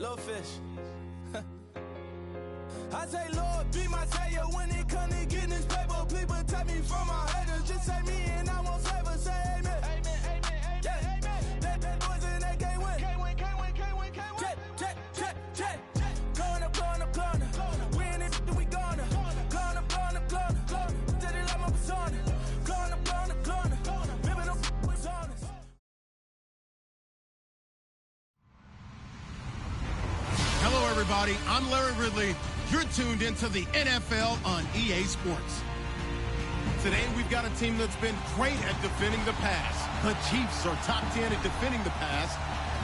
Little fish. I say, Lord, be my savior when it comes to getting this paper. Please protect me from my haters. Just say me and I won't favor. Say amen. Amen, amen, amen, amen. That boys and they can't win. Can't win, can't win, can't win, can't win. Check. Going up. We in it, we gonna. Going up. Did it like my persona. Going up. Ripping up was honest. Hello, everybody. I'm Larry Ridley. You're tuned into the NFL on EA Sports. Today, we've got a team that's been great at defending the pass. The Chiefs are top 10 at defending the pass.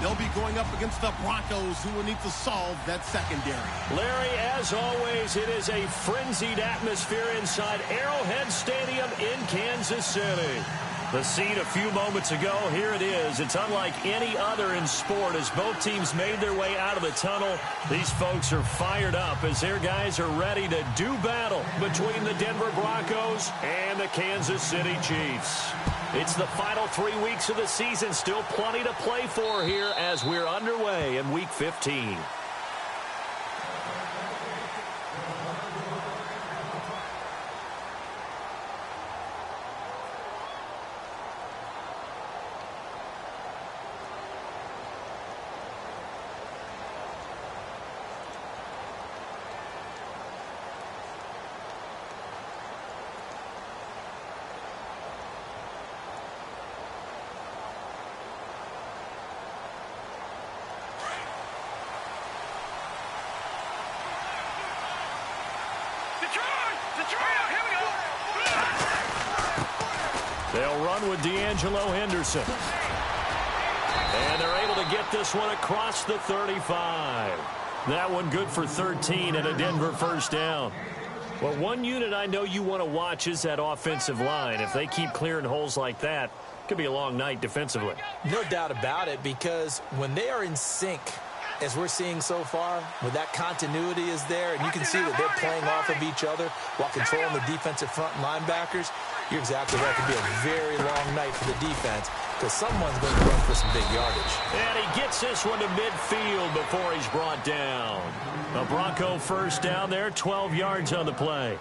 They'll be going up against the Broncos, who will need to solve that secondary. Larry, as always, it is a frenzied atmosphere inside Arrowhead Stadium in Kansas City. The scene a few moments ago, here it is. It's unlike any other in sport as both teams made their way out of the tunnel. These folks are fired up as their guys are ready to do battle between the Denver Broncos and the Kansas City Chiefs. It's the final 3 weeks of the season. Still plenty to play for here as we're underway in Week 15. They'll run with D'Angelo Henderson. And they're able to get this one across the 35. That one good for 13 and a Denver first down. Well, one unit I know you want to watch is that offensive line. If they keep clearing holes like that, it could be a long night defensively. No doubt about it, because when they are in sync, as we're seeing so far, when that continuity is there, and you can see that they're playing off of each other while controlling the defensive front linebackers, you're exactly right. It could be a very long night for the defense because someone's going to run for some big yardage. And he gets this one to midfield before he's brought down. A Bronco first down there, 12 yards on the play.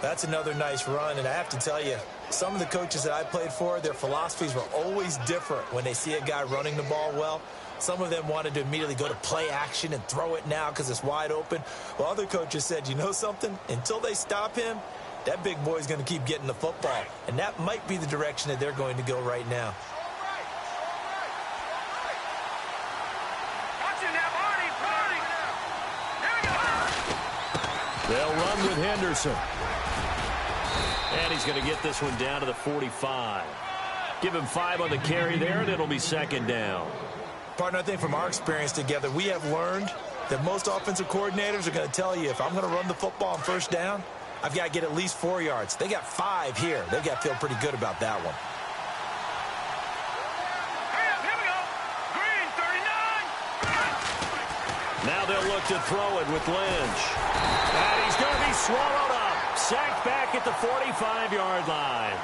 That's another nice run, and I have to tell you, some of the coaches that I played for, their philosophies were always different when they see a guy running the ball well. Some of them wanted to immediately go to play action and throw it now because it's wide open. Well, other coaches said, you know something? Until they stop him, that big boy's going to keep getting the football. And that might be the direction that they're going to go right now. They'll run with Henderson. And he's going to get this one down to the 45. Give him 5 on the carry there, and it'll be second down. Partner, I think from our experience together, we have learned that most offensive coordinators are going to tell you, if I'm going to run the football on first down, I've got to get at least 4 yards. They got 5 here. They've got to feel pretty good about that one. Here we go. Green, 39. Now they'll look to throw it with Lynch. And he's going to be swallowed up. Sacked back at the 45-yard line.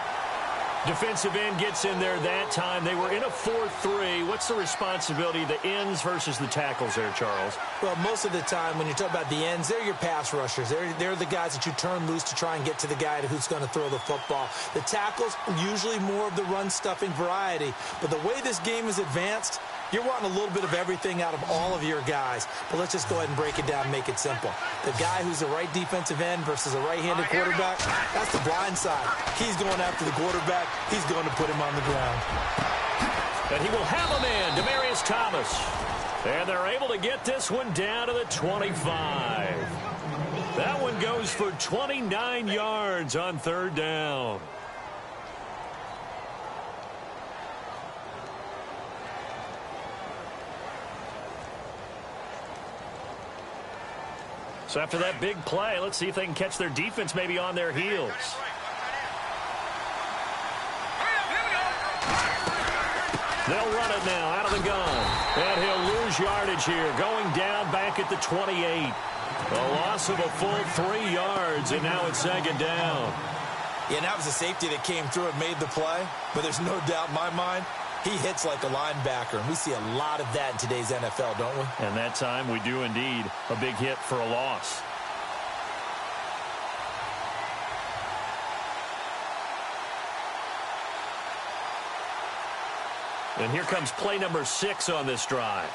Defensive end gets in there that time. They were in a 4-3. What's the responsibility of the ends versus the tackles there, Charles? Well, most of the time when you talk about the ends, they're your pass rushers. They're the guys that you turn loose to try and get to the guy who's going to throw the football. The tackles, usually more of the run-stuffing variety. But the way this game is advanced, you're wanting a little bit of everything out of all of your guys. But let's just go ahead and break it down and make it simple. The guy who's the right defensive end versus a right-handed quarterback, that's the blind side. He's going after the quarterback. He's going to put him on the ground. And he will have him in, Demaryius Thomas. And they're able to get this one down to the 25. That one goes for 29 yards on third down. So after that big play, let's see if they can catch their defense maybe on their heels. They'll run it now out of the gun. And he'll lose yardage here, going down back at the 28. A loss of a full 3 yards, and now it's second down. Yeah, and that was a safety that came through and made the play. But there's no doubt in my mind, He hits like a linebacker, and we see a lot of that in today's NFL, don't we? And that time we do indeed. A big hit for a loss. And here comes play number 6 on this drive.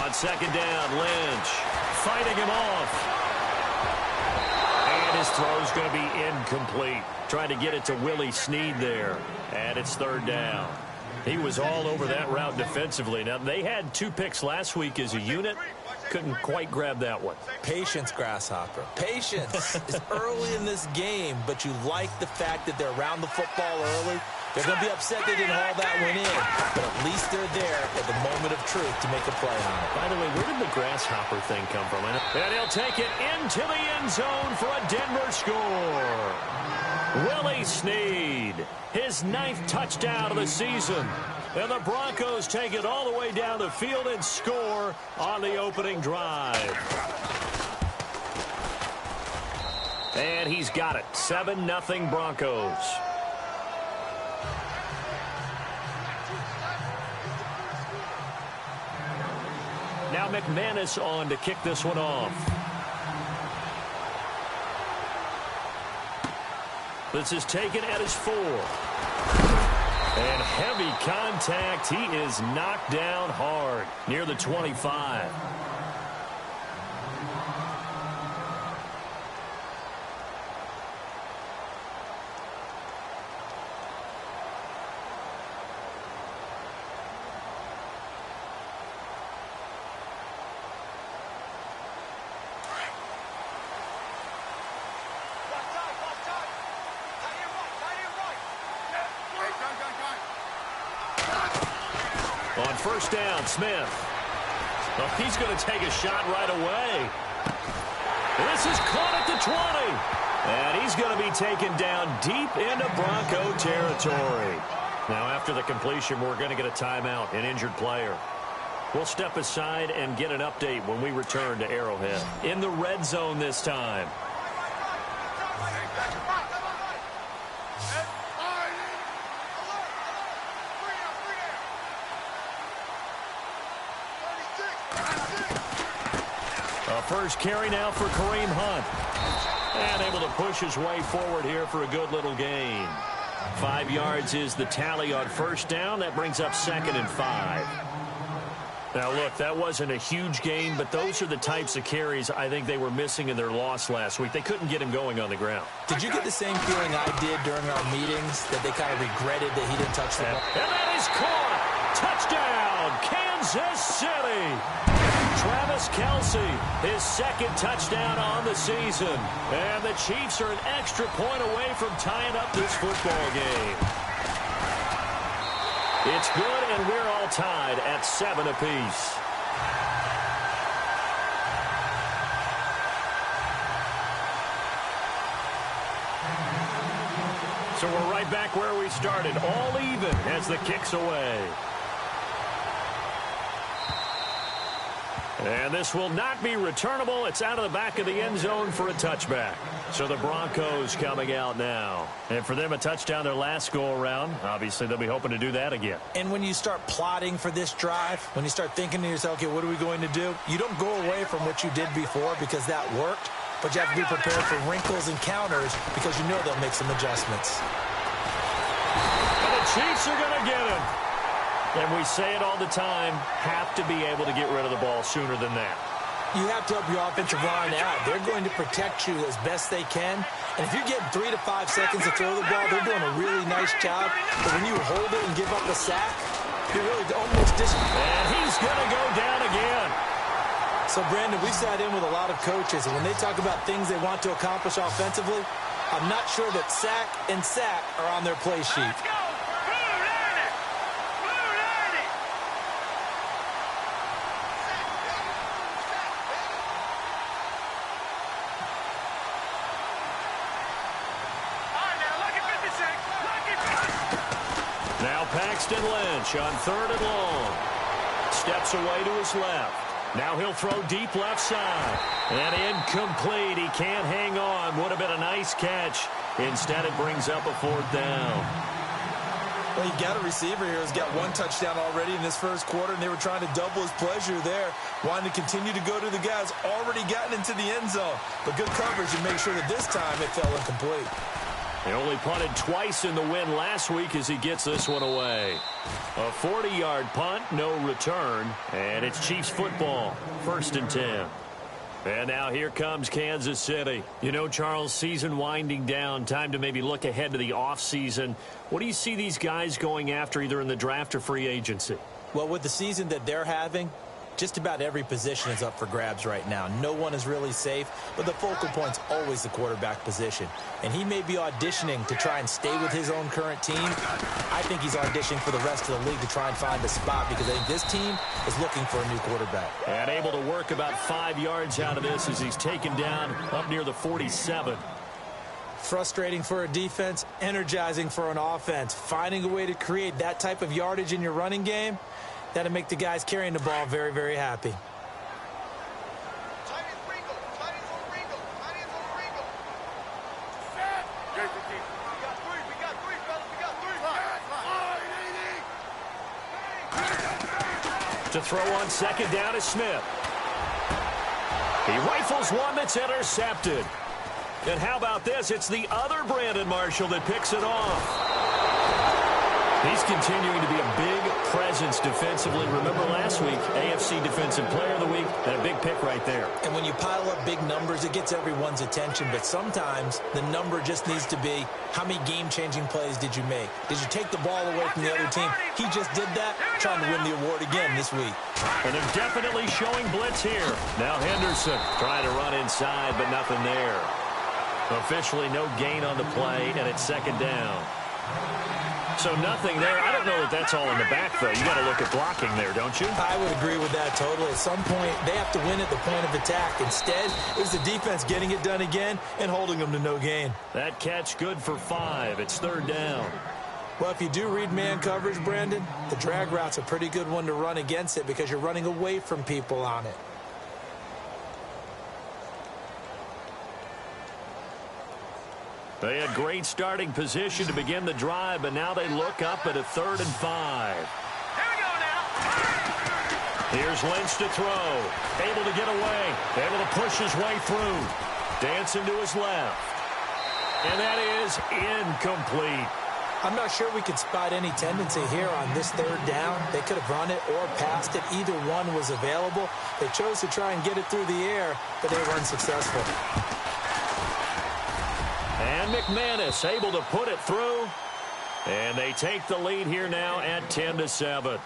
On second down, Lynch fighting him off. And his throw's going to be incomplete. Trying to get it to Willie Snead there. And it's third down. He was all over that route defensively. Now, they had 2 picks last week as a unit. Couldn't quite grab that one. Patience, Grasshopper. Patience. It's early in this game, but you like the fact that they're around the football early. They're going to be upset they didn't haul that one in, but at least they're there at the moment of truth to make a play on it. By the way, where did the Grasshopper thing come from? And he'll take it into the end zone for a Denver score. Willie Snead, his 9th touchdown of the season. And the Broncos take it all the way down the field and score on the opening drive. And he's got it. 7-0 Broncos. Now McManus on to kick this one off. This is taken at his 4. And heavy contact. He is knocked down hard near the 25. On first down, Smith. Oh, he's going to take a shot right away. This is caught at the 20. And he's going to be taken down deep into Bronco territory. Now, after the completion, we're going to get a timeout, an injured player. We'll step aside and get an update when we return to Arrowhead. In the red zone this time. First carry now for Kareem Hunt. And able to push his way forward here for a good little gain. 5 yards is the tally on first down. That brings up 2nd and 5. Now, look, that wasn't a huge gain, but those are the types of carries I think they were missing in their loss last week. They couldn't get him going on the ground. Did you get the same feeling I did during our meetings, that they kind of regretted that he didn't touch the ball? And that is caught. Touchdown, Kansas City. Travis Kelce, his 2nd touchdown on the season. And the Chiefs are an extra point away from tying up this football game. It's good, and we're all tied at 7 apiece. So we're right back where we started, all even as the kick's away. And this will not be returnable. It's out of the back of the end zone for a touchback. So the Broncos coming out now. And for them, a touchdown their last go-around. Obviously, they'll be hoping to do that again. And when you start plotting for this drive, when you start thinking to yourself, okay, what are we going to do? You don't go away from what you did before because that worked. But you have to be prepared for wrinkles and counters because you know they'll make some adjustments. And the Chiefs are going to get him. And we say it all the time, have to be able to get rid of the ball sooner than that. You have to help your offensive line out. They're going to protect you as best they can. And if you're getting 3 to 5 seconds to throw the ball, they're doing a really nice job. But when you hold it and give up a sack, you're really almost And he's going to go down again. So, Brandon, we sat in with a lot of coaches, and when they talk about things they want to accomplish offensively, I'm not sure that sack and sack are on their play sheet. Now Paxton Lynch on 3rd and long. Steps away to his left. Now he'll throw deep left side. And incomplete. He can't hang on. Would have been a nice catch. Instead, it brings up a 4th down. Well, you got a receiver here who's got 1 touchdown already in this first quarter, and they were trying to double his pleasure there, wanting to continue to go to the guys already gotten into the end zone. But good coverage to make sure that this time it fell incomplete. He only punted twice in the win last week as he gets this one away. A 40-yard punt, no return, and it's Chiefs football, 1st and 10. And now here comes Kansas City. You know, Charles, season winding down, time to maybe look ahead to the offseason. What do you see these guys going after either in the draft or free agency? Well, with the season that they're having, just about every position is up for grabs right now. No one is really safe, but the focal point's always the quarterback position. And he may be auditioning to try and stay with his own current team. I think he's auditioning for the rest of the league to try and find a spot because I think this team is looking for a new quarterback. And able to work about 5 yards out of this as he's taken down up near the 47. Frustrating for a defense, energizing for an offense. Finding a way to create that type of yardage in your running game, that'll make the guys carrying the ball very, very happy. To throw on 2nd down is Smith. He rifles one that's intercepted. And how about this? It's the other Brandon Marshall that picks it off. He's continuing to be a big presence defensively. Remember last week, AFC Defensive Player of the Week, and a big pick right there. And when you pile up big numbers, it gets everyone's attention. But sometimes the number just needs to be, how many game-changing plays did you make? Did you take the ball away from the other team? He just did that, trying to win the award again this week. And they're definitely showing blitz here. Now Henderson trying to run inside, but nothing there. Officially no gain on the play, and it's 2nd down. So nothing there. I don't know that that's all in the back, though. You got to look at blocking there, don't you? I would agree with that totally. At some point, they have to win at the point of attack. Instead, it was the defense getting it done again and holding them to no gain. That catch good for 5. It's 3rd down. Well, if you do read man coverage, Brandon, the drag route's a pretty good one to run against it because you're running away from people on it. They had great starting position to begin the drive, but now they look up at a 3rd and 5. Here we go now. Here's Lynch to throw. Able to get away. Able to push his way through. Dancing to his left. And that is incomplete. I'm not sure we could spot any tendency here on this 3rd down. They could have run it or passed it. Either one was available. They chose to try and get it through the air, but they were unsuccessful. And McManus able to put it through. And they take the lead here now at 10-7.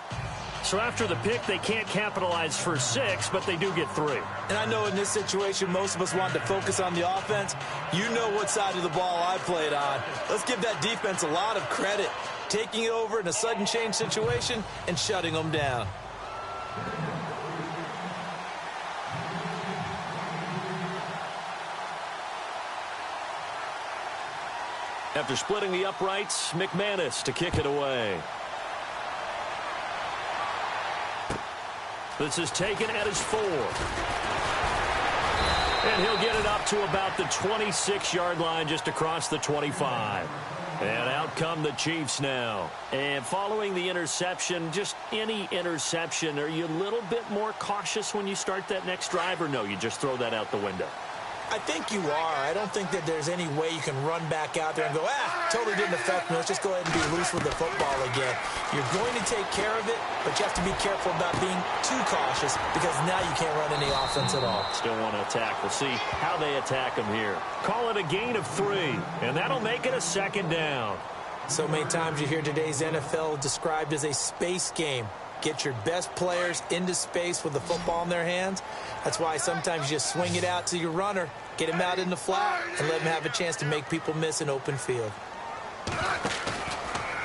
So after the pick, they can't capitalize for 6, but they do get 3. And I know in this situation, most of us want to focus on the offense. You know what side of the ball I played on. Let's give that defense a lot of credit. Taking it over in a sudden change situation and shutting them down. After splitting the uprights, McManus to kick it away. This is taken at his 4. And he'll get it up to about the 26-yard line just across the 25. And out come the Chiefs now. And following the interception, just any interception, are you a little bit more cautious when you start that next drive, or no, you just throw that out the window? I think you are. I don't think that there's any way you can run back out there and go, totally didn't affect me. Let's just go ahead and be loose with the football again. You're going to take care of it, but you have to be careful about being too cautious because now you can't run any offense at all. Still want to attack. We'll see how they attack them here. Call it a gain of 3, and that'll make it a 2nd down. So many times you hear today's NFL described as a space game. Get your best players into space with the football in their hands. That's why sometimes you just swing it out to your runner, get him out in the flat, and let him have a chance to make people miss an open field.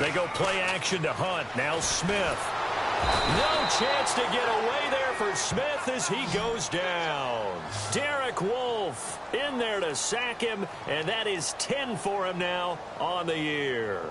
They go play action to Hunt. Now Smith. No chance to get away there for Smith as he goes down. Derek Wolfe in there to sack him, and that is 10 for him now on the year.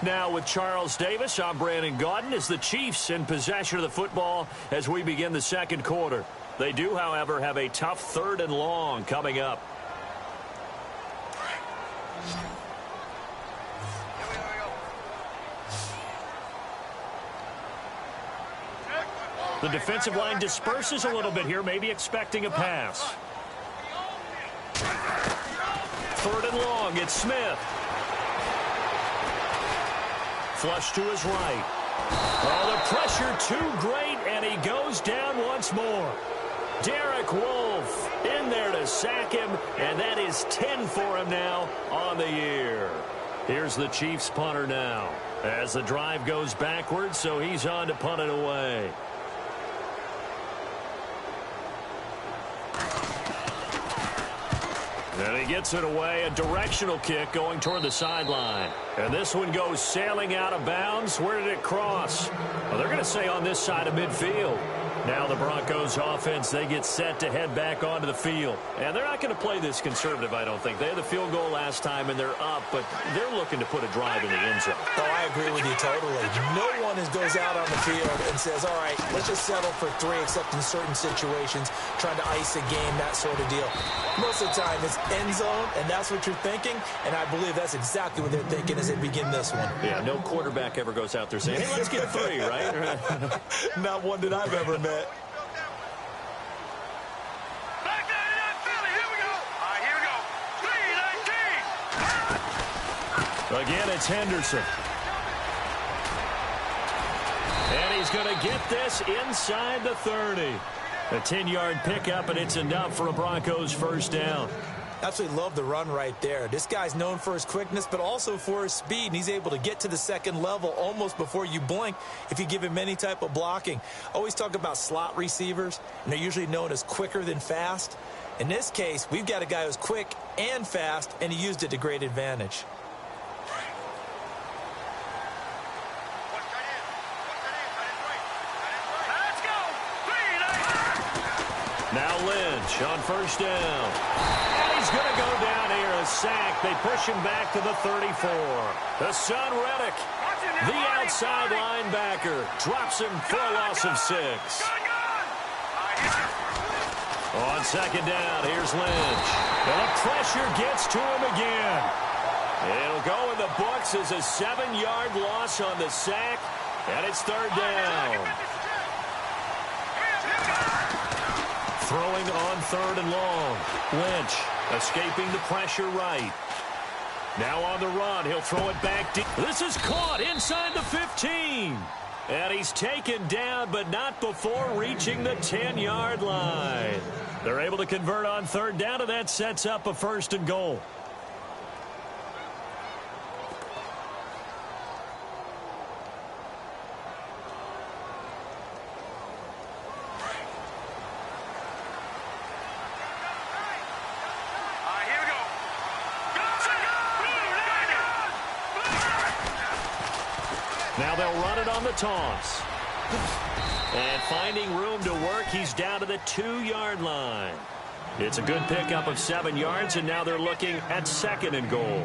Now with Charles Davis, I'm Brandon Gaudin. As the Chiefs in possession of the football as we begin the second quarter. They do, however, have a tough 3rd and long coming up. The defensive line disperses a little bit here, maybe expecting a pass. 3rd and long, it's Smith. Flush to his right. Oh, the pressure too great, and he goes down once more. Derek Wolfe in there to sack him, and that is 10 for him now on the year. Here's the Chiefs punter now as the drive goes backwards, so he's on to punt it away. And he gets it away, a directional kick going toward the sideline. And this one goes sailing out of bounds. Where did it cross? Well, they're going to say on this side of midfield. Now the Broncos offense, they get set to head back onto the field. And they're not going to play this conservative, I don't think. They had the field goal last time, and they're up, but they're looking to put a drive in the end zone. Oh, I agree with you totally. No one goes out on the field and says, all right, let's just settle for 3, except in certain situations, trying to ice a game, that sort of deal. Most of the time, it's end zone, and that's what you're thinking, and I believe that's exactly what they're thinking as they begin this one. Yeah, no quarterback ever goes out there saying, hey, let's get 3, right? Not one that I've ever met. Again, it's Henderson. And he's going to get this inside the 30. A 10-yard pickup, and it's enough for a Broncos first down. Absolutely love the run right there. This guy's known for his quickness, but also for his speed, and he's able to get to the second level almost before you blink if you give him any type of blocking. Always talk about slot receivers, and they're usually known as quicker than fast. In this case, we've got a guy who's quick and fast, and he used it to great advantage. Now Lynch on first down. And he's going to go down here, a sack. They push him back to the 34. The son Reddick, the outside linebacker, drops him for a loss of 6. On second down, here's Lynch. And the pressure gets to him again. It'll go in the books as a 7-yard loss on the sack, and it's 3rd down. Throwing on 3rd and long. Lynch escaping the pressure right. Now on the run. He'll throw it back deep. This is caught inside the 15. And he's taken down, but not before reaching the 10-yard line. They're able to convert on 3rd down, and that sets up a 1st and goal. Now they'll run it on the toss. And finding room to work, he's down to the 2-yard line. It's a good pickup of 7 yards, and now they're looking at 2nd and goal.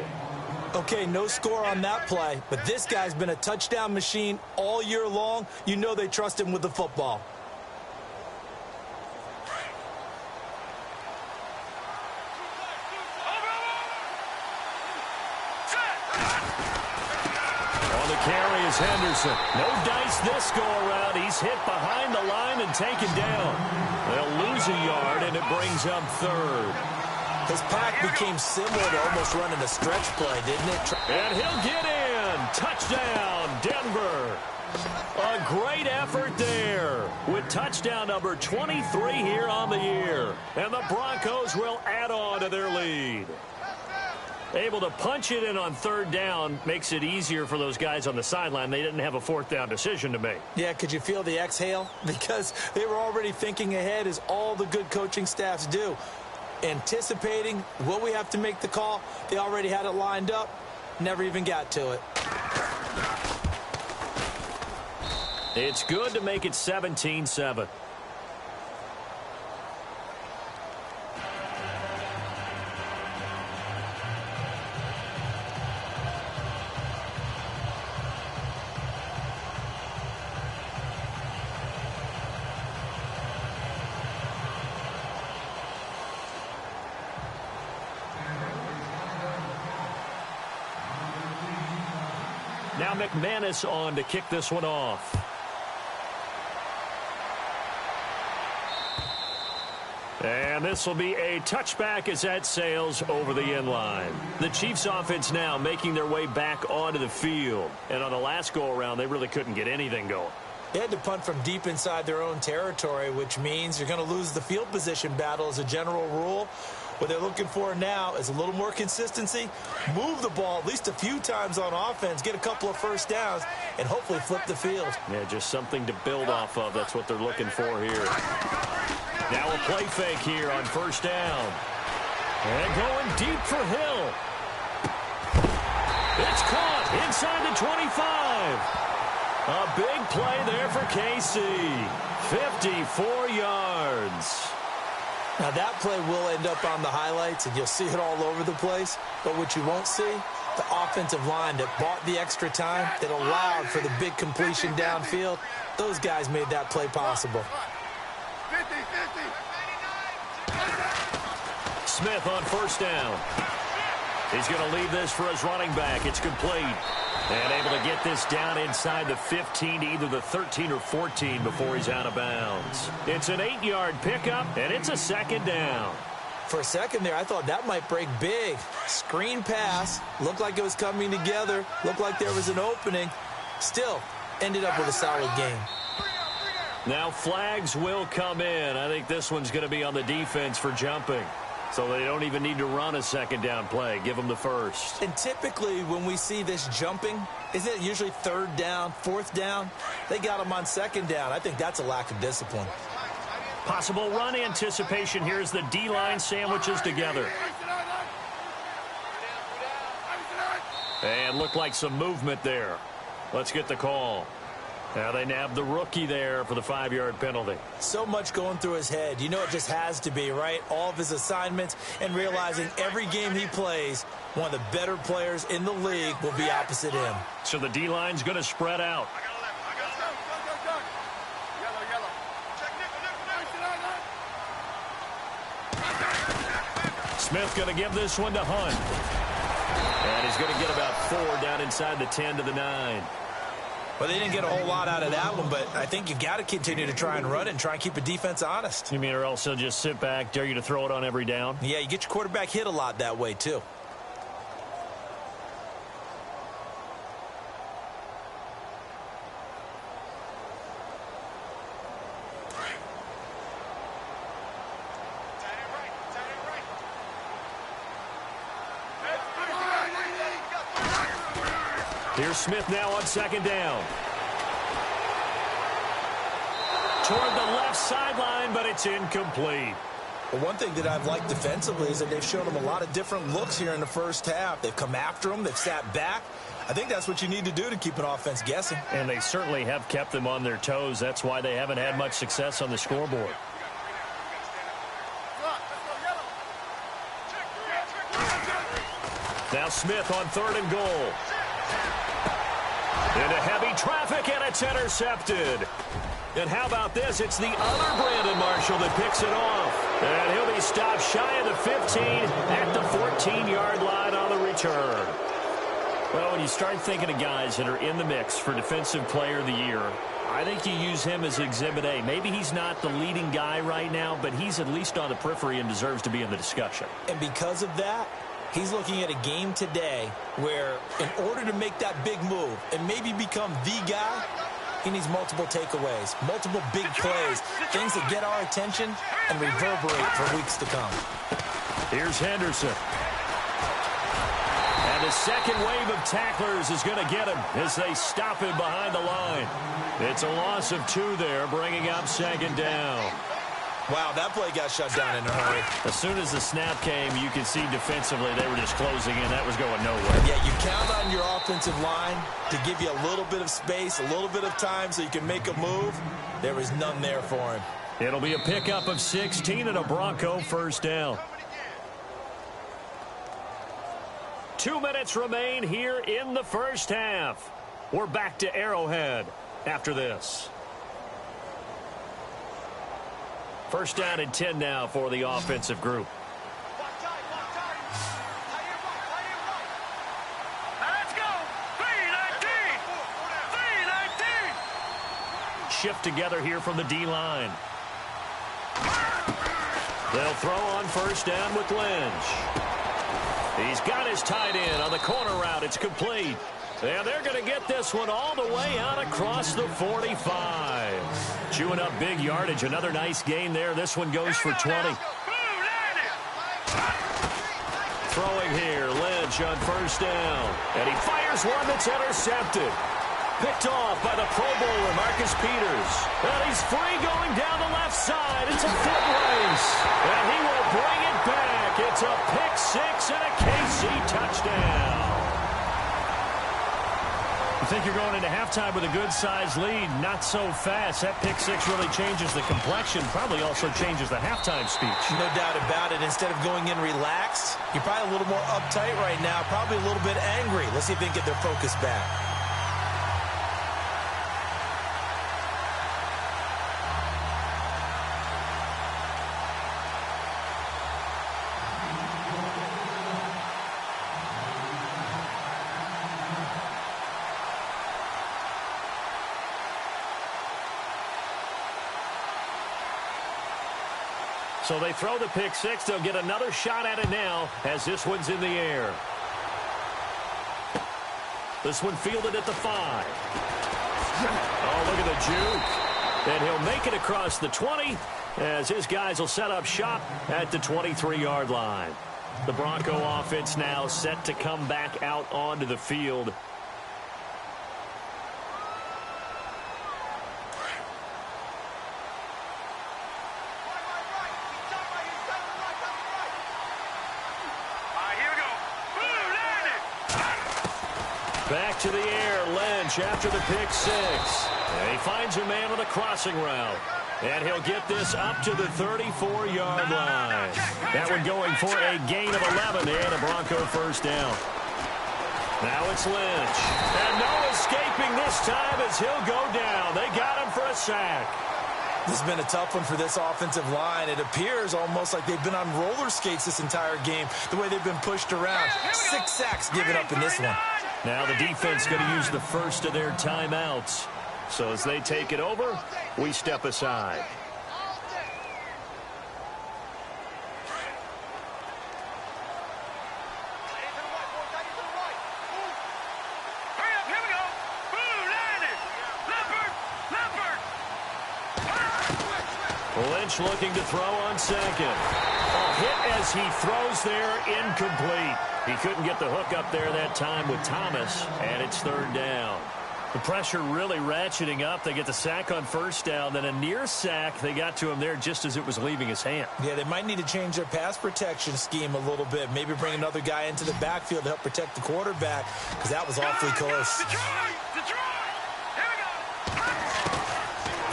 Okay, no score on that play, but this guy's been a touchdown machine all year long. You know they trust him with the football. Carry is Henderson. No dice this go-around. He's hit behind the line and taken down. They'll lose a yard, and it brings up 3rd. His pack became similar to almost running a stretch play, didn't it? And he'll get in. Touchdown, Denver. A great effort there with touchdown number 23 here on the year. And the Broncos will add on to their lead. Able to punch it in on 3rd down makes it easier for those guys on the sideline. They didn't have a 4th down decision to make. Yeah, could you feel the exhale? Because they were already thinking ahead, as all the good coaching staffs do. Anticipating, will we have to make the call? They already had it lined up. Never even got to it. It's good to make it 17-7. Now McManus on to kick this one off. And this will be a touchback as that sails over the end line. The Chiefs offense now making their way back onto the field. And on the last go-around, they really couldn't get anything going. They had to punt from deep inside their own territory, which means you're going to lose the field position battle as a general rule. What they're looking for now is a little more consistency, move the ball at least a few times on offense, get a couple of first downs, and hopefully flip the field. Yeah, just something to build off of. That's what they're looking for here. Now a play fake here on first down. And going deep for Hill. It's caught inside the 25. A big play there for KC. 54 yards. Now that play will end up on the highlights, and you'll see it all over the place. But what you won't see, the offensive line that bought the extra time, that allowed for the big completion downfield, those guys made that play possible. Smith on first down. He's going to leave this for his running back. It's complete. And able to get this down inside the 15 to either the 13 or 14 before he's out of bounds. It's an 8-yard pickup, and it's a second down. For a second there, I thought that might break big. Screen pass. Looked like it was coming together. Looked like there was an opening. Still, ended up with a solid game. Now flags will come in. I think this one's going to be on the defense for jumping. So they don't even need to run a second down play. Give them the first. And typically when we see this jumping, isn't it usually third down, fourth down? They got them on second down. I think that's a lack of discipline. Possible run anticipation here as the D-line sandwiches together. And looked like some movement there. Let's get the call. Now they nabbed the rookie there for the 5-yard penalty. So much going through his head. You know it just has to be, right? All of his assignments and realizing every game he plays, one of the better players in the league will be opposite him. So the D-line's going to spread out. Smith going to give this one to Hunt. And he's going to get about 4 down inside the 10 to the 9. Well, they didn't get a whole lot out of that one, but I think you got to continue to try and run it and try and keep the defense honest. You mean or else they'll just sit back, dare you to throw it on every down? Yeah, you get your quarterback hit a lot that way, too. Here's Smith now on second down. Toward the left sideline, but it's incomplete. Well, one thing that I've liked defensively is that they've shown him a lot of different looks here in the first half. They've come after him. They've sat back. I think that's what you need to do to keep an offense guessing. And they certainly have kept them on their toes. That's why they haven't had much success on the scoreboard. Now Smith on third and goal. Into heavy traffic, and it's intercepted. And how about this? It's the other Brandon Marshall that picks it off. And he'll be stopped shy of the 15 at the 14-yard line on the return. Well, when you start thinking of guys that are in the mix for Defensive Player of the Year, I think you use him as Exhibit A. Maybe he's not the leading guy right now, but he's at least on the periphery and deserves to be in the discussion. And because of that, he's looking at a game today where in order to make that big move and maybe become the guy, he needs multiple takeaways, multiple big plays, things that get our attention and reverberate for weeks to come. Here's Henderson. And the second wave of tacklers is going to get him as they stop him behind the line. It's a loss of 2 there, bringing up second down. Wow, that play got shut down in a hurry. As soon as the snap came, you could see defensively they were just closing in. That was going nowhere. Yeah, you count on your offensive line to give you a little bit of space, a little bit of time so you can make a move. There was none there for him. It'll be a pickup of 16 and a Bronco first down. 2 minutes remain here in the first half. We're back to Arrowhead after this. First down and 10 now for the offensive group. Let's go. 3-19. shift together here from the D-line. They'll throw on first down with Lynch. He's got his tight end on the corner route. It's complete. And they're going to get this one all the way out across the 45. Chewing up big yardage. Another nice gain there. This one goes for 20. Throwing here, Lynch on first down. And he fires one that's intercepted. Picked off by the Pro Bowler, Marcus Peters. And he's free going down the left side. It's a foot race. And he will bring it back. It's a pick six and a KC touchdown. You think you're going into halftime with a good-sized lead. Not so fast. That pick six really changes the complexion. Probably also changes the halftime speech. No doubt about it. Instead of going in relaxed, you're probably a little more uptight right now. Probably a little bit angry. Let's see if they can get their focus back. So they throw the pick six. They'll get another shot at it now as this one's in the air. This one fielded at the 5. Oh, look at the juke. And he'll make it across the 20 as his guys will set up shop at the 23-yard line. The Bronco offense now set to come back out onto the field. Back to the air, Lynch after the pick six. And he finds a man on the crossing route. And he'll get this up to the 34-yard line. That one going for a gain of 11 and a Bronco first down. Now it's Lynch. And no escaping this time as he'll go down. They got him for a sack. This has been a tough one for this offensive line. It appears almost like they've been on roller skates this entire game, the way they've been pushed around. 6 sacks given up in this one. Now the defense going to use the first of their timeouts. So as they take it over, we step aside. Lynch looking to throw on second. A hit as he throws there, incomplete. He couldn't get the hook up there that time with Thomas, and it's third down. The pressure really ratcheting up. They get the sack on first down, then a near sack. They got to him there just as it was leaving his hand. Yeah, they might need to change their pass protection scheme a little bit. Maybe bring another guy into the backfield to help protect the quarterback, because that was awfully close.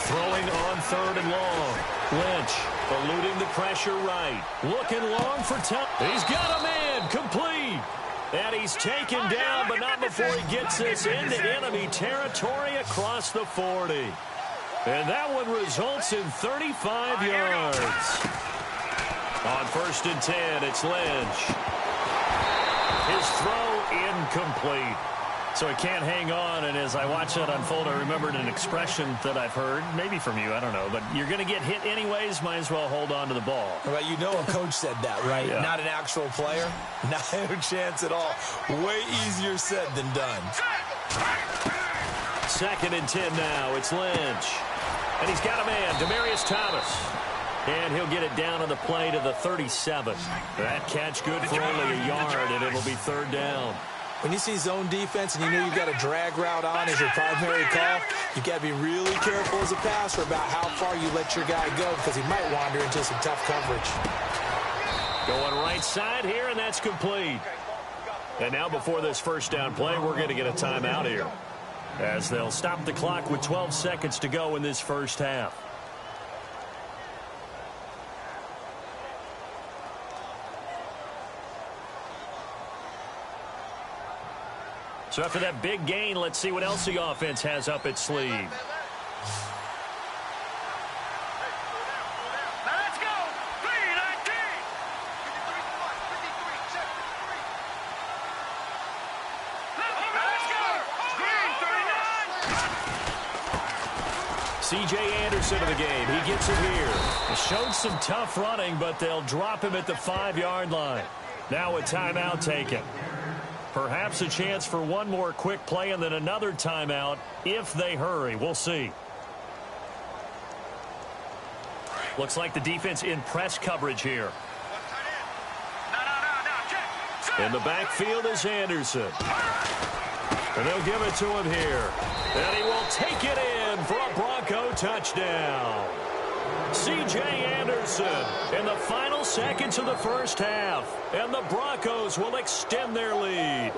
Throwing on third and long. Lynch eluding the pressure right. Looking long for time. He's got a man. Complete. And he's taken down, but not before he gets this into enemy territory across the 40. And that one results in 35 yards. On first and 10, it's Lynch. His throw incomplete. So he can't hang on, and as I watch that unfold, I remembered an expression that I've heard, maybe from you, I don't know, but you're going to get hit anyways, might as well hold on to the ball. Right, you know a coach said that, right? Yeah. Not an actual player. Not a chance at all. Way easier said than done. Second and 10 now, it's Lynch. And he's got a man, Demaryius Thomas. And he'll get it down on the play to the 37. That catch good for only a yard, and it'll be third down. When you see zone defense and you know you've got a drag route on as your primary call, you've got to be really careful as a passer about how far you let your guy go, because he might wander into some tough coverage. Going right side here, and that's complete. And now before this first down play, we're going to get a timeout here, as they'll stop the clock with 12 seconds to go in this first half. So after that big gain, let's see what else the offense has up its sleeve. Now let's go. 3-19. Let's go. C.J. Anderson of the game. He gets it here. He showed some tough running, but they'll drop him at the 5-yard line. Now a timeout taken. Perhaps a chance for one more quick play and then another timeout if they hurry. We'll see. Looks like the defense in press coverage here. In the backfield is Anderson. And they'll give it to him here. And he will take it in for a Bronco touchdown. C.J. Anderson in the final seconds of the first half. And the Broncos will extend their lead.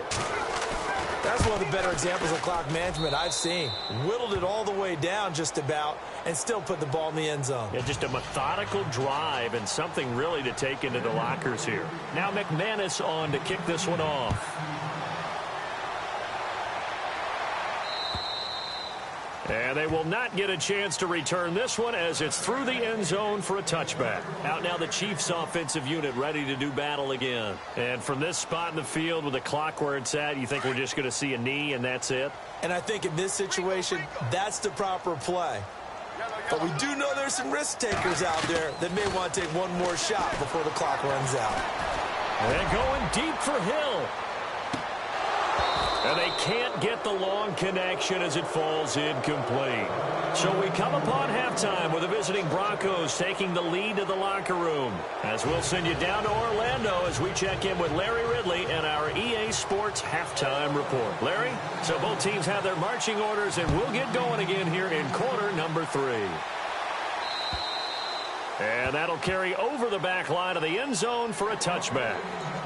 That's one of the better examples of clock management I've seen. Whittled it all the way down just about and still put the ball in the end zone. Yeah, just a methodical drive and something really to take into the lockers here. Now McManus on to kick this one off. And they will not get a chance to return this one as it's through the end zone for a touchback. Out now the Chiefs offensive unit ready to do battle again. And from this spot in the field with the clock where it's at, you think we're just going to see a knee and that's it? And I think in this situation, that's the proper play. But we do know there's some risk takers out there that may want to take one more shot before the clock runs out. And going deep for Hill. And they can't get the long connection as it falls incomplete. So we come upon halftime with the visiting Broncos taking the lead to the locker room. As we'll send you down to Orlando as we check in with Larry Ridley and our EA Sports halftime report. Larry, so both teams have their marching orders and we'll get going again here in quarter number 3. And that'll carry over the back line of the end zone for a touchback.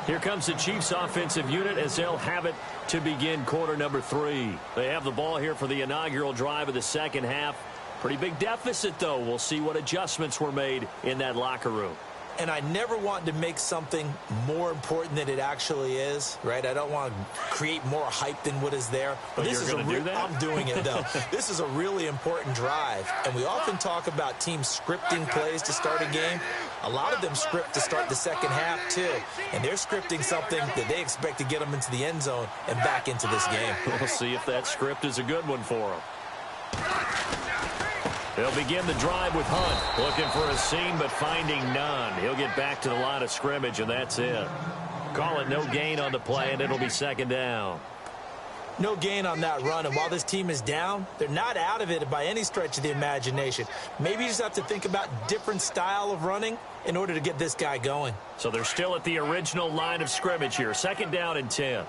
Here comes the Chiefs offensive unit as they'll have it to begin quarter number 3. They have the ball here for the inaugural drive of the second half. Pretty big deficit, though. We'll see what adjustments were made in that locker room. And I never want to make something more important than it actually is, right? I don't want to create more hype than what is there. But this is do that? I'm doing it, though. This is a really important drive. And we often talk about teams scripting plays to start a game. A lot of them script to start the second half, too. And they're scripting something that they expect to get them into the end zone and back into this game. We'll see if that script is a good one for them. They'll begin the drive with Hunt. Looking for a seam, but finding none. He'll get back to the line of scrimmage, and that's it. Call it no gain on the play, and it'll be second down. No gain on that run, and while this team is down, they're not out of it by any stretch of the imagination. Maybe you just have to think about different style of running in order to get this guy going. So they're still at the original line of scrimmage here. Second down and 10.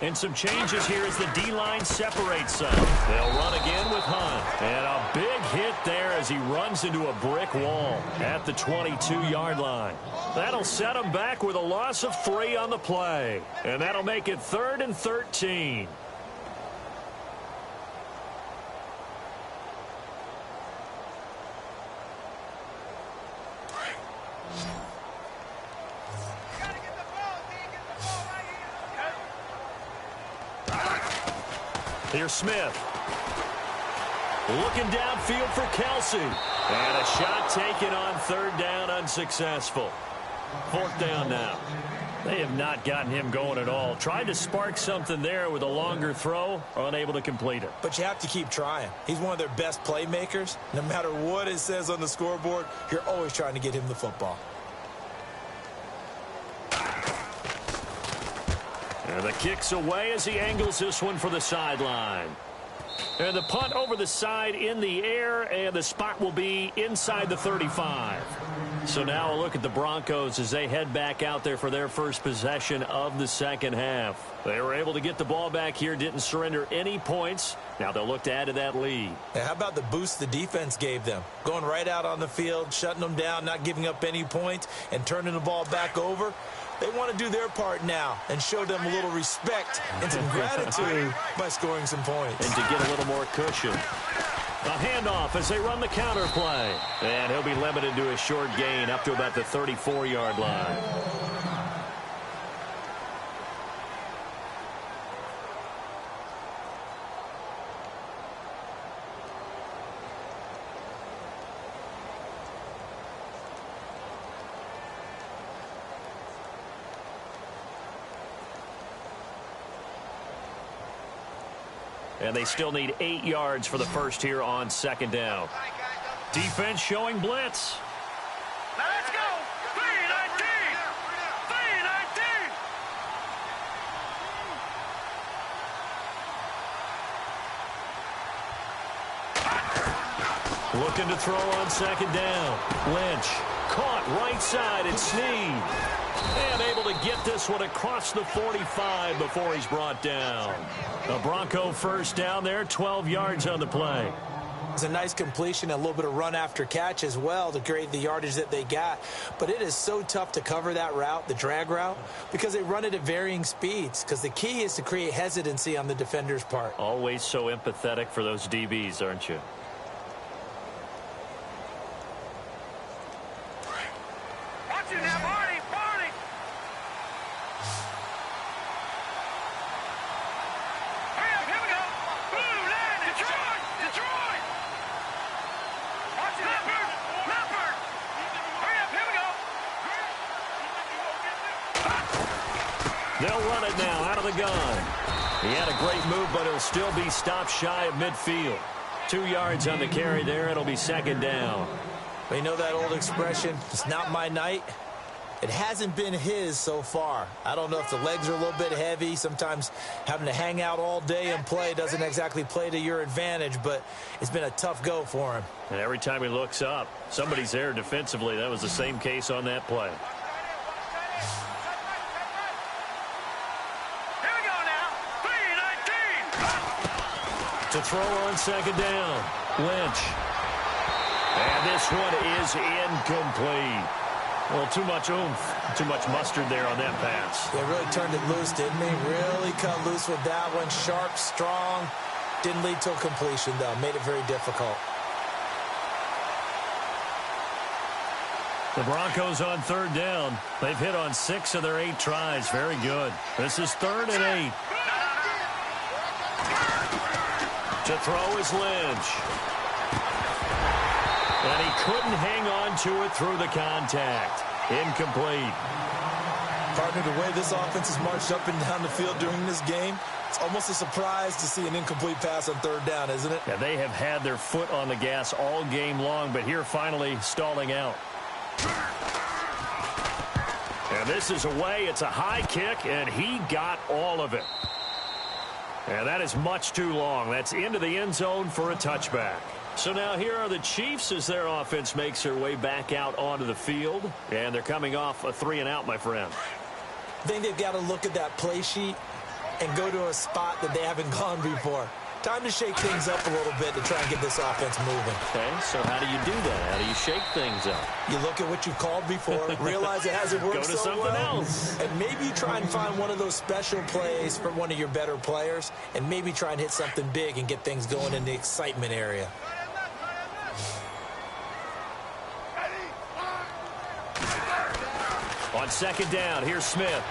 And some changes here as the D-line separates some. They'll run again with Hunt. And a big hit there as he runs into a brick wall at the 22-yard line. That'll set him back with a loss of 3 on the play. And that'll make it 3rd and 13. Here's Smith. Looking downfield for Kelsey. And a shot taken on 3rd down, unsuccessful. 4th down now. They have not gotten him going at all. Tried to spark something there with a longer throw, unable to complete it. But you have to keep trying. He's one of their best playmakers. No matter what it says on the scoreboard, you're always trying to get him the football. And the kick's away as he angles this one for the sideline. And the punt over the side in the air, and the spot will be inside the 35. So now a look at the Broncos as they head back out there for their first possession of the second half. They were able to get the ball back here, didn't surrender any points. Now they'll look to add to that lead. And how about the boost the defense gave them? Going right out on the field, shutting them down, not giving up any points, and turning the ball back over. They want to do their part now and show them a little respect and some gratitude by scoring some points. And to get a little more cushion. A handoff as they run the counter play. And he'll be limited to a short gain up to about the 34-yard line. And they still need 8 yards for the first here on second down. Defense showing blitz. Now let's go. 3-19. 3-19. Looking to throw on second down. Lynch caught right side and Snead. And able to get this one across the 45 before he's brought down. A Bronco first down there, 12 yards on the play. It's a nice completion, a little bit of run after catch as well to create the yardage that they got. But it is so tough to cover that route, the drag route, because they run it at varying speeds. Because the key is to create hesitancy on the defender's part. Always so empathetic for those DBs, aren't you? Watch it now, Barney. Hurry up, here we go. Blue line, Detroit. Watch it, Leopard. Hurry up, here we go. They'll run it now out of the gun. He had a great move, but he'll still be stopped shy of midfield. 2 yards on the carry there. It'll be second down. But you know that old expression, it's not my night? It hasn't been his so far. I don't know if the legs are a little bit heavy. Sometimes having to hang out all day and play doesn't exactly play to your advantage, but it's been a tough go for him. And every time he looks up, somebody's there defensively. That was the same case on that play. Here we go now. 3-19. To throw on second down. Lynch. And this one is incomplete. Well, too much oomph, too much mustard there on that pass. They really turned it loose, didn't they? Really cut loose with that one. Sharp, strong. Didn't lead to a completion, though. Made it very difficult. The Broncos on third down. They've hit on 6 of their 8 tries. Very good. This is 3rd and 8. To throw is Lynch. And he couldn't hang on to it through the contact. Incomplete. Partner, the way this offense has marched up and down the field during this game, it's almost a surprise to see an incomplete pass on third down, isn't it? Yeah, they have had their foot on the gas all game long, but here finally stalling out. And this is away. It's a high kick, and he got all of it. And that is much too long. That's into the end zone for a touchback. So now here are the Chiefs as their offense makes their way back out onto the field. And they're coming off a 3-and-out, my friend. I think they've got to look at that play sheet and go to a spot that they haven't gone before. Time to shake things up a little bit to try and get this offense moving. Okay, so how do you do that? How do you shake things up? You look at what you've called before, realize it hasn't worked Go to so something well, else. and maybe try and find one of those special plays for one of your better players, and maybe try and hit something big and get things going in the excitement area. On second down, here's Smith.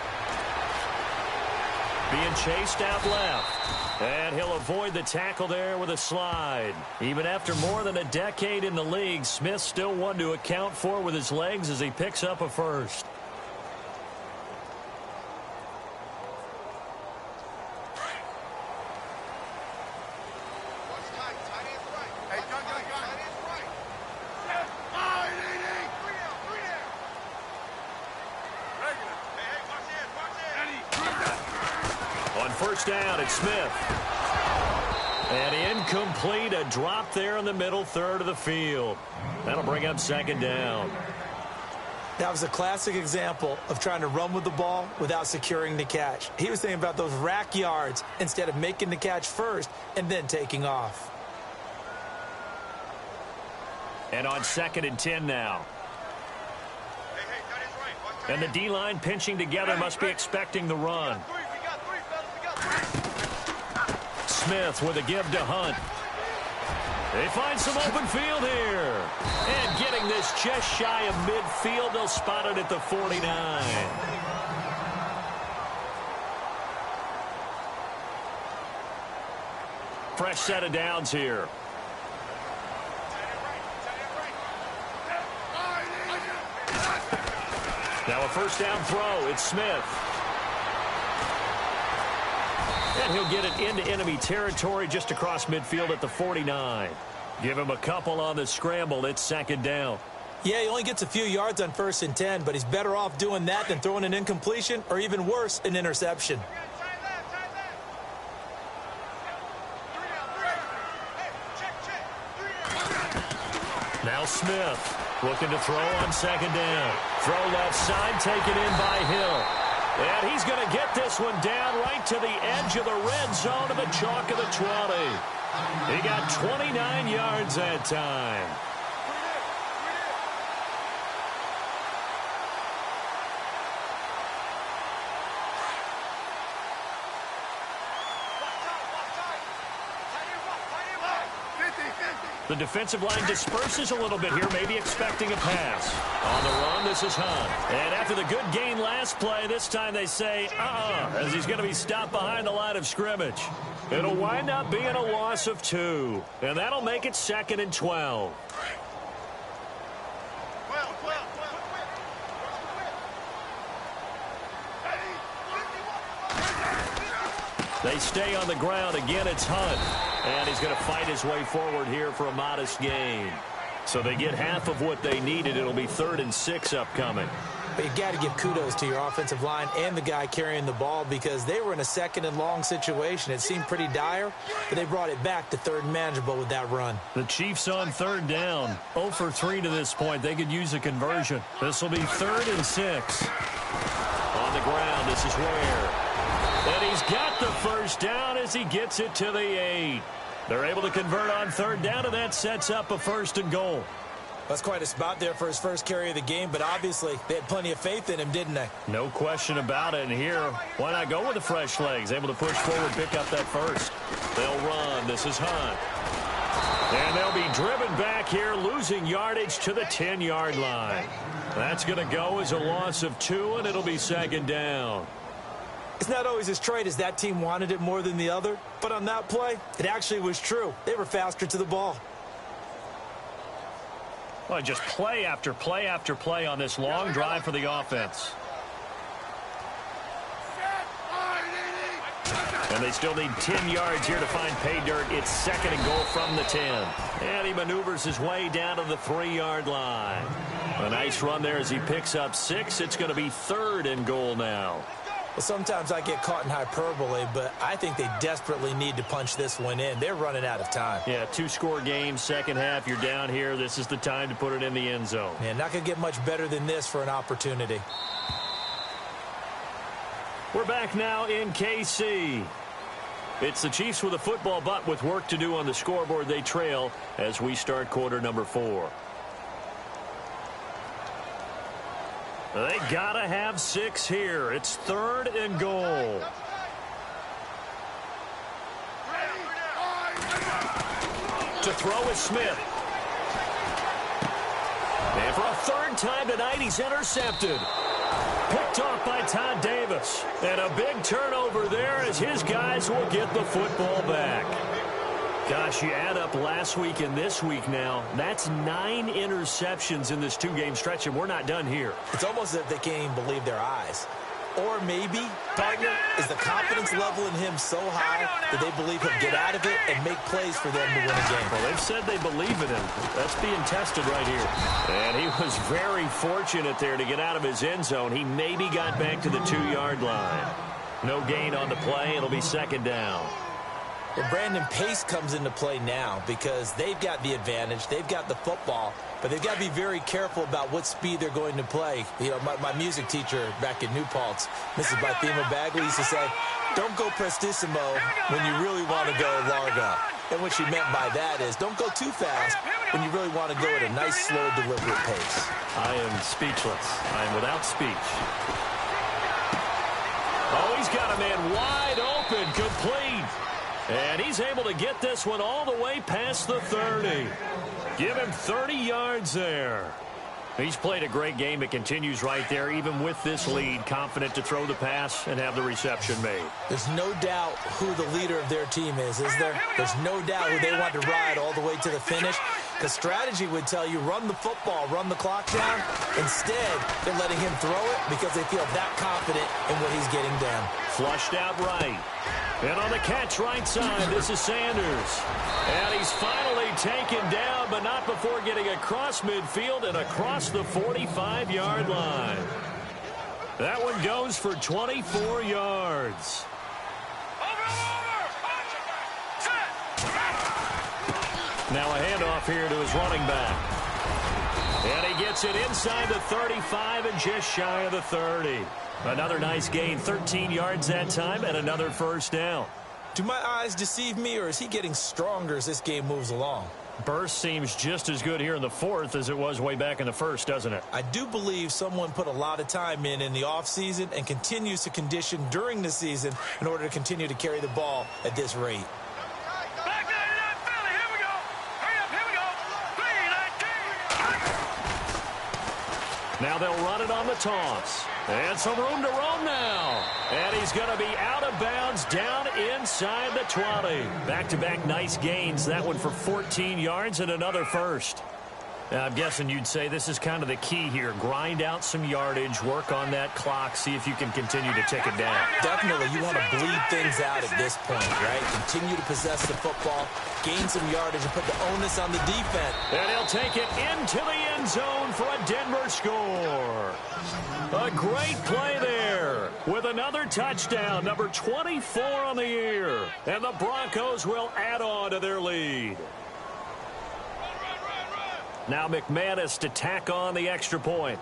Being chased out left. And he'll avoid the tackle there with a slide. Even after more than a decade in the league, Smith still one to account for with his legs as he picks up a first. First down, it's Smith. And incomplete, a drop there in the middle third of the field. That'll bring up second down. That was a classic example of trying to run with the ball without securing the catch. He was thinking about those rack yards instead of making the catch first and then taking off. And on 2nd and 10 now. And the D-line pinching together, must be expecting the run. Smith with a give to Hunt. They find some open field here. And getting this just shy of midfield, they'll spot it at the 49. Fresh set of downs here. Now a first down throw. It's Smith. And he'll get it into enemy territory just across midfield at the 49. Give him a couple on the scramble. It's second down. Yeah, he only gets a few yards on 1st and 10, but he's better off doing that than throwing an incompletion or even worse, an interception. Now Smith looking to throw on second down. Throw left side, taken in by Hill. And he's going to get this one down right to the edge of the red zone of the chalk of the 20. He got 29 yards that time. The defensive line disperses a little bit here, maybe expecting a pass. On the run, this is Hunt. And after the good gain last play, this time they say, as he's going to be stopped behind the line of scrimmage. It'll wind up being a loss of 2. And that'll make it 2nd and 12. They stay on the ground. Again, it's Hunt. And he's going to fight his way forward here for a modest gain. So they get half of what they needed. It'll be 3rd and 6 upcoming. But you got to give kudos to your offensive line and the guy carrying the ball because they were in a 2nd and long situation. It seemed pretty dire, but they brought it back to 3rd and manageable with that run. The Chiefs on 3rd down. 0 for 3 to this point. They could use a conversion. This will be 3rd and 6. On the ground, this is Ware. And he's got the first down as he gets it to the 8. They're able to convert on 3rd down, and that sets up a 1st and goal. That's quite a spot there for his first carry of the game, but obviously they had plenty of faith in him, didn't they? No question about it. And here, why not go with the fresh legs? Able to push forward, pick up that first. They'll run. This is Hunt. And they'll be driven back here, losing yardage to the 10-yard line. That's going to go as a loss of 2, and it'll be 2nd down. It's not always as straight as that team wanted it more than the other, but on that play, it actually was true. They were faster to the ball. Well, just play after play after play on this long drive for the offense. And they still need 10 yards here to find pay dirt. It's 2nd and goal from the 10. And he maneuvers his way down to the 3-yard line. A nice run there as he picks up 6. It's going to be 3rd and goal now. Well, sometimes I get caught in hyperbole, but I think they desperately need to punch this one in. They're running out of time. Yeah, 2-score game, second half. You're down here. This is the time to put it in the end zone. Yeah, not going to get much better than this for an opportunity. We're back now in KC. It's the Chiefs with a football, but with work to do on the scoreboard. They trail as we start quarter number 4. They gotta have 6 here. It's 3rd and goal. To throw is Smith. And for a 3rd time tonight, he's intercepted. Picked off by Todd Davis. And a big turnover there as his guys will get the football back. Gosh, you add up last week and this week now, that's 9 interceptions in this 2-game stretch, and we're not done here. It's almost as if they can't even believe their eyes. Or maybe, partner, is the confidence level in him so high that they believe he'll get out of it and make plays for them to win a game. Well, they've said they believe in him. That's being tested right here. And he was very fortunate there to get out of his end zone. He maybe got back to the 2-yard line. No gain on the play. It'll be 2nd down. Well, Brandon, pace comes into play now because they've got the advantage. They've got the football, but they've got to be very careful about what speed they're going to play. You know, my music teacher back in New Paltz, Mrs. Bythema Bagley, used to say, don't go prestissimo when you really want to go largo. And what she meant by that is don't go too fast when you really want to go at a nice, slow, deliberate pace. I am speechless. I am without speech. Oh, he's got a man wide open, complete. And he's able to get this one all the way past the 30. Give him 30 yards there. He's played a great game. It continues right there, even with this lead, confident to throw the pass and have the reception made. There's no doubt who the leader of their team is there? There's no doubt who they want to ride all the way to the finish. Because strategy would tell you run the football, run the clock down. Instead, they're letting him throw it because they feel that confident in what he's getting down. Flushed out right. And on the catch right side, this is Sanders. And he's finally taken down, but not before getting across midfield and across the 45-yard line. That one goes for 24 yards. Now a handoff here to his running back. And he gets it inside the 35 and just shy of the 30. Another nice gain, 13 yards that time, and another first down. Do my eyes deceive me, or is he getting stronger as this game moves along? Burst seems just as good here in the fourth as it was way back in the first, doesn't it? I do believe someone put a lot of time in the offseason and continues to condition during the season in order to continue to carry the ball at this rate. Now they'll run it on the toss. And some room to roam now. And he's going to be out of bounds down inside the 20. Back-to-back nice gains. That one for 14 yards and another first. Now, I'm guessing you'd say this is kind of the key here. Grind out some yardage, work on that clock, see if you can continue to tick it down. Definitely, you want to bleed things out at this point, right? Continue to possess the football, gain some yardage, and put the onus on the defense. And he'll take it into the end zone for a Denver score. A great play there with another touchdown, number 24 on the year. And the Broncos will add on to their lead. Now McManus to tack on the extra point.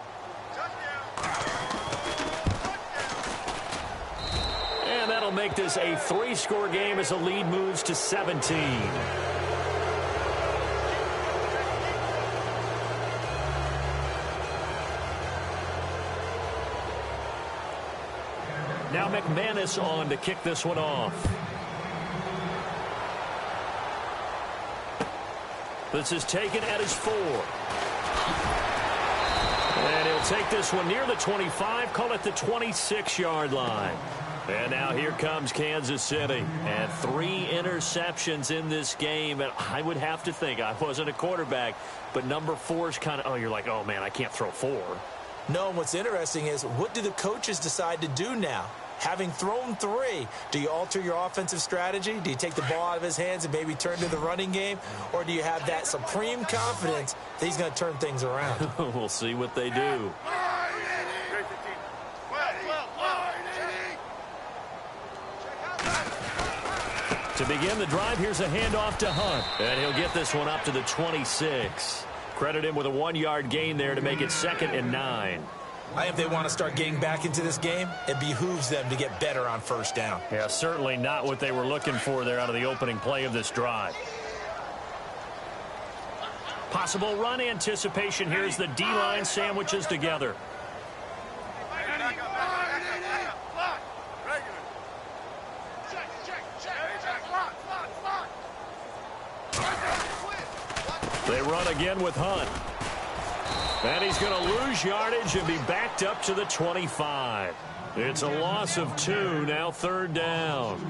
And that'll make this a 3-score game as the lead moves to 17. Now McManus on to kick this one off. This is taken at his 4. And he'll take this one near the 25, call it the 26-yard line. And now here comes Kansas City. And 3 interceptions in this game. And I would have to think, I wasn't a quarterback, but number 4 is kind of, oh, you're like, oh, man, I can't throw 4. No, what's interesting is what do the coaches decide to do now? Having thrown 3, do you alter your offensive strategy? Do you take the ball out of his hands and maybe turn to the running game? Or do you have that supreme confidence that he's going to turn things around? We'll see what they do. To begin the drive, here's a handoff to Hunt. And he'll get this one up to the 26. Credit him with a 1-yard gain there to make it 2nd and 9. If they want to start getting back into this game, it behooves them to get better on first down. Yeah, certainly not what they were looking for there out of the opening play of this drive. Possible run anticipation. Here's the D-line sandwiches together. They run again with Hunt. And he's going to lose yardage and be backed up to the 25. It's a loss of 2, now 3rd down.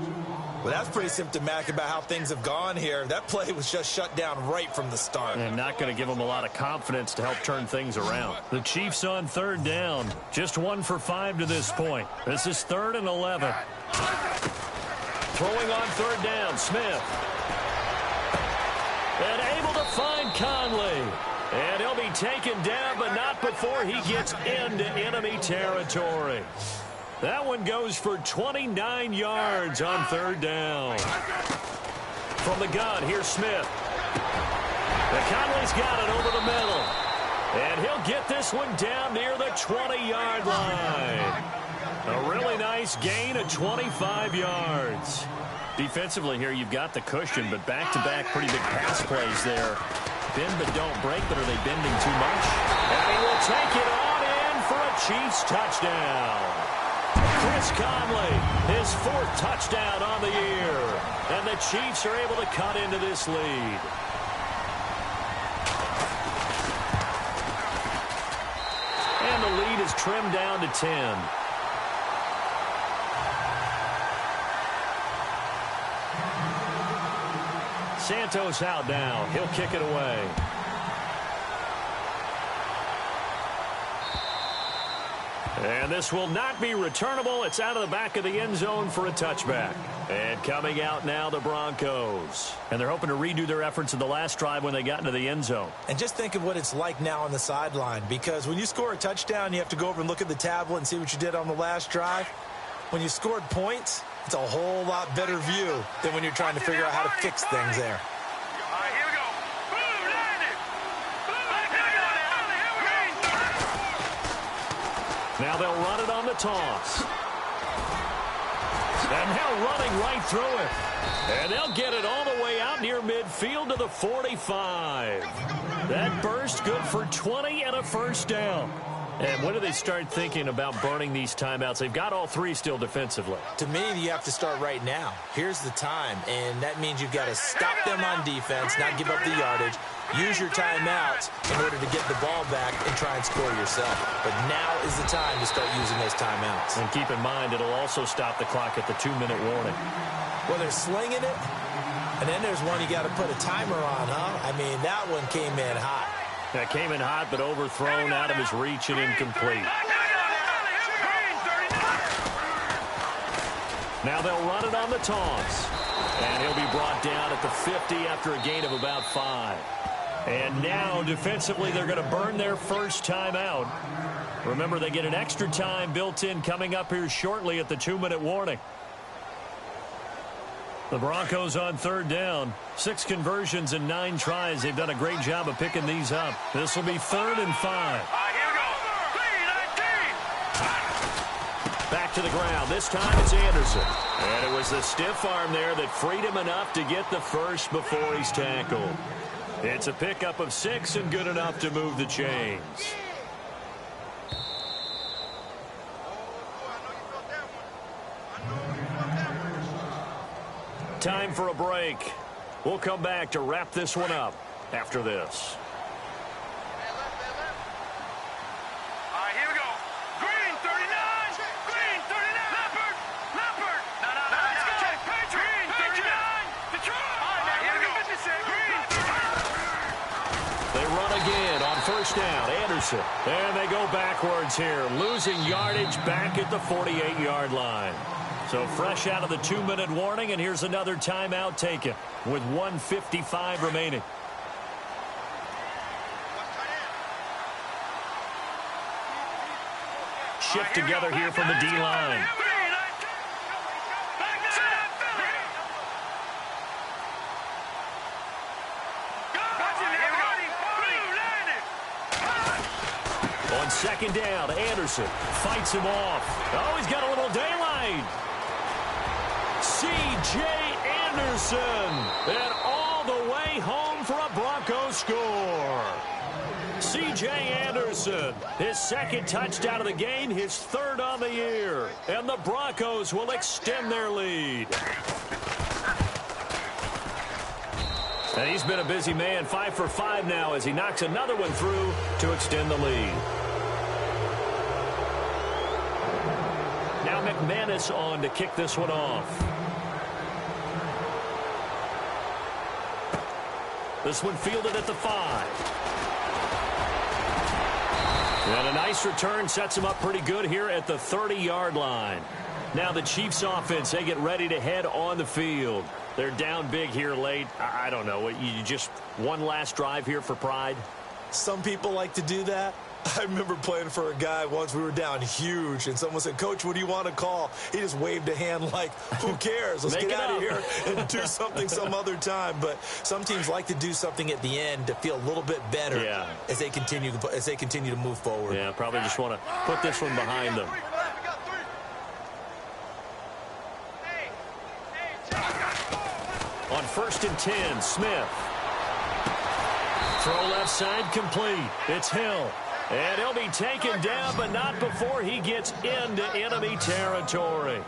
Well, that's pretty symptomatic about how things have gone here. That play was just shut down right from the start. And not going to give them a lot of confidence to help turn things around. The Chiefs on 3rd down. Just 1 for 5 to this point. This is 3rd and 11. Throwing on 3rd down, Smith. And able to find Conley. And he'll be taken down, but not before he gets into enemy territory. That one goes for 29 yards on 3rd down. From the gun, here's Smith. And Conley's got it over the middle. And he'll get this one down near the 20-yard line. A really nice gain of 25 yards. Defensively here, you've got the cushion, but back-to-back pretty big pass plays there. Bend but don't break, but are they bending too much? And he will take it on in for a Chiefs touchdown. Chris Conley, his 4th touchdown on the year. And the Chiefs are able to cut into this lead. And the lead is trimmed down to 10. Santos out now. He'll kick it away. And this will not be returnable. It's out of the back of the end zone for a touchback. And coming out now, the Broncos. And they're hoping to redo their efforts in the last drive when they got into the end zone. And just think of what it's like now on the sideline, because when you score a touchdown, you have to go over and look at the tablet and see what you did on the last drive. When you scored points, it's a whole lot better view than when you're trying to figure out how to fix things there. All right, here we go. Boom, landed. Now they'll run it on the toss. And now running right through it. And they'll get it all the way out near midfield to the 45. That burst good for 20 and a first down. And when do they start thinking about burning these timeouts? They've got all three still defensively. To me, you have to start right now. Here's the time, and that means you've got to stop them on defense, not give up the yardage, use your timeouts in order to get the ball back and try and score yourself. But now is the time to start using those timeouts. And keep in mind, it'll also stop the clock at the 2-minute warning. Well, they're slinging it, and then there's one you got to put a timer on, huh? I mean, that one came in hot. That came in hot, but overthrown out of his reach and incomplete. Now they'll run it on the toss. And he'll be brought down at the 50 after a gain of about 5. And now, defensively, they're going to burn their first timeout. Remember, they get an extra time built in coming up here shortly at the 2-minute warning. The Broncos on third down. 6 conversions and 9 tries. They've done a great job of picking these up. This will be 3rd and 5. Here we go. 3-19. Back to the ground. This time it's Anderson. And it was the stiff arm there that freed him enough to get the first before he's tackled. It's a pickup of 6 and good enough to move the chains. Time for a break. We'll come back to wrap this one up after this. All right, here we go. Green, 39. Green, 39. Leopard. Leopard. No. Let's go. Green, 39. Detroit. All right, here we go. Green. They run again on first down. Anderson. And they go backwards here, losing yardage back at the 48-yard line. So fresh out of the 2-minute warning, and here's another timeout taken with 1:55 remaining. Shift together here from the D-line. On second down, Anderson fights him off. Oh, he's got a little daylight. C.J. Anderson, and all the way home for a Broncos score. C.J. Anderson, his second touchdown of the game, his 3rd on the year. And the Broncos will extend their lead. And he's been a busy man, 5 for 5 now as he knocks another one through to extend the lead. Now McManus on to kick this one off. This one fielded at the 5. And a nice return sets him up pretty good here at the 30-yard line. Now the Chiefs offense, they get ready to head on the field. They're down big here late. I don't know. You just one last drive here for pride? Some people like to do that. I remember playing for a guy once. We were down huge, and someone said, "Coach, what do you want to call?" He just waved a hand like, who cares? Let's get out of here and do something some other time. But some teams like to do something at the end to feel a little bit better as they continue to move forward. Yeah, probably just want to put this one behind them. On 1st and 10, Smith. Throw left side complete. It's Hill. And he'll be taken down, but not before he gets into enemy territory.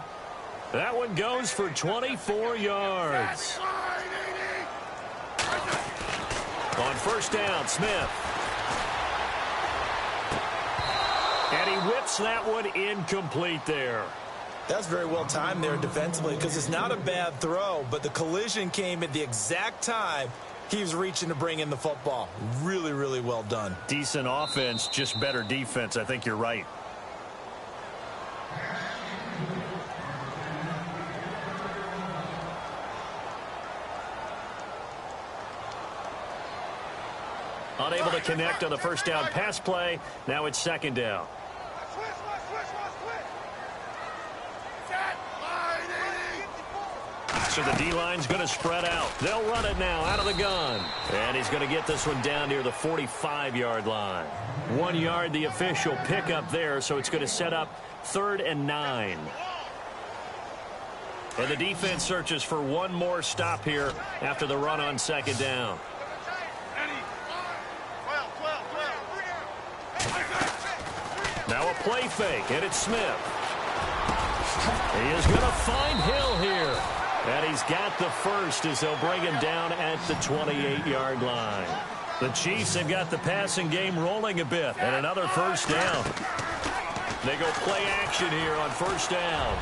That one goes for 24 yards. On first down, Smith. And he whips that one incomplete there. That's very well timed there defensively because it's not a bad throw, but the collision came at the exact time he was reaching to bring in the football. Really, really well done. Decent offense, just better defense. I think you're right. Unable to connect on the first down pass play. Now it's second down. So the D-line's going to spread out. They'll run it now out of the gun. And he's going to get this one down near the 45-yard line. 1 yard, the official pickup there, so it's going to set up 3rd and 9. And the defense searches for one more stop here after the run on second down. Now a play fake, and it's Smith. He is going to find Hill here. And he's got the first as they'll bring him down at the 28-yard line. The Chiefs have got the passing game rolling a bit, and another first down. They go play action here on first down.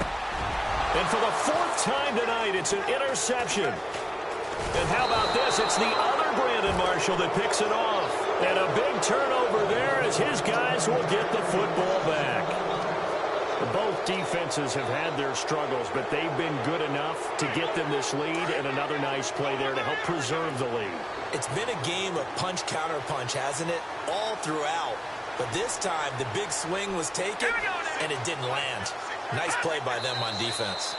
And for the 4th time tonight, it's an interception. And how about this? It's the other Brandon Marshall that picks it off. And a big turnover there as his guys will get the football back. Both defenses have had their struggles, but they've been good enough to get them this lead, and another nice play there to help preserve the lead. It's been a game of punch-counter-punch, hasn't it? All throughout. But this time, the big swing was taken, and it didn't land. Nice play by them on defense.